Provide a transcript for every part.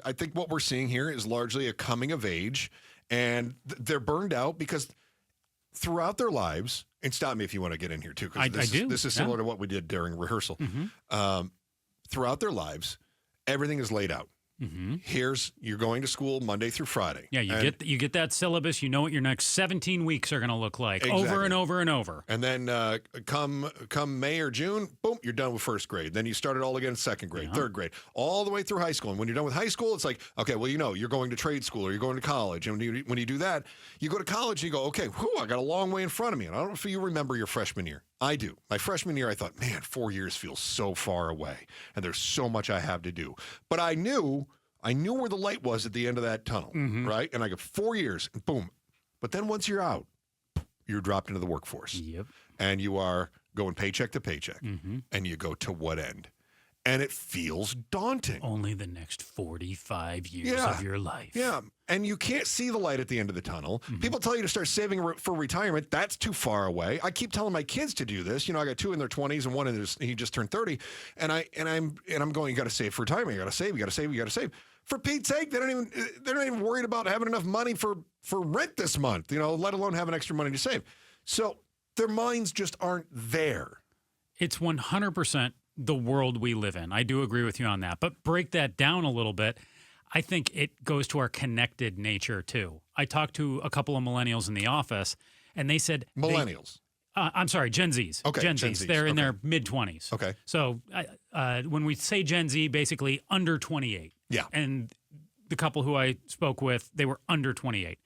I think what we're seeing here is largely a coming of age, and they're burned out because throughout their lives, and stop me if you want to get in here too, because this is similar to what we did during rehearsal. Throughout their lives, everything is laid out. You're going to school Monday through Friday. Yeah, you get that syllabus. You know what your next 17 weeks are going to look like, over and over and over. And then come May or June, boom, you're done with first grade. Then you start it all again in second grade, third grade, all the way through high school. And when you're done with high school, it's like, okay, well, you're going to trade school or you're going to college. And when you do that, you go to college and you go, okay, I got a long way in front of me. And I don't know if you remember your freshman year. I do. My freshman year, I thought, man, 4 years feels so far away. And there's so much I have to do. But I knew where the light was at the end of that tunnel, right? And I got 4 years, and boom. But then once you're out, you're dropped into the workforce. Yep. And you are going paycheck to paycheck. And you go to what end? And it feels daunting. Only the next 45 years of your life. Yeah. And you can't see the light at the end of the tunnel. People tell you to start saving for retirement. That's too far away. I keep telling my kids to do this. I got 2 in their 20s and 1 he just turned 30. And I'm going, you got to save for retirement. You got to save. For Pete's sake, they're not even worried about having enough money for rent this month, let alone having extra money to save. So their minds just aren't there. It's 100% the world we live in. I do agree with you on that. But break that down a little bit. I think it goes to our connected nature, too. I talked to a couple of millennials in the office, and they said... Millennials? I'm sorry, Gen Zs. Okay, Gen Zs. They're in their mid-20s. Okay. So when we say Gen Z, basically under 28. Yeah. And the couple who I spoke with, they were under 28.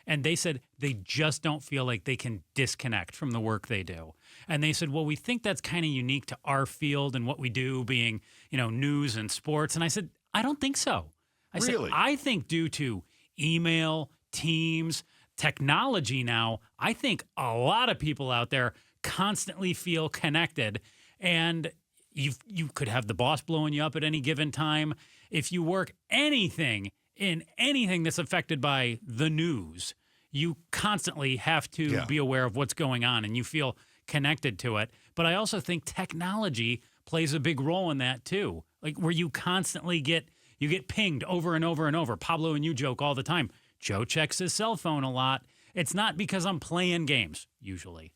And they said they just don't feel like they can disconnect from the work they do. And they said, well, we think that's kind of unique to our field and what we do, being, news and sports. And I said, I don't think so. Really? I think due to email, Teams, technology now, I think a lot of people out there constantly feel connected. And you could have the boss blowing you up at any given time. If you work anything that's affected by the news, you constantly have to be aware of what's going on and you feel connected to it. But I also think technology plays a big role in that too. Like where you constantly get pinged over and over and over. Pablo and you joke all the time. Joe checks his cell phone a lot. It's not because I'm playing games, usually.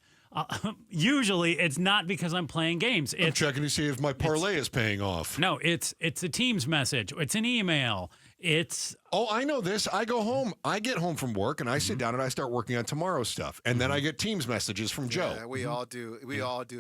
Usually, it's not because I'm playing games. I'm checking to see if my parlay is paying off. No, it's a Teams message. It's an email. I know this. I go home. I get home from work, and I sit down, and I start working on tomorrow's stuff. And then I get Teams messages from Joe. Yeah, we all do. We all do.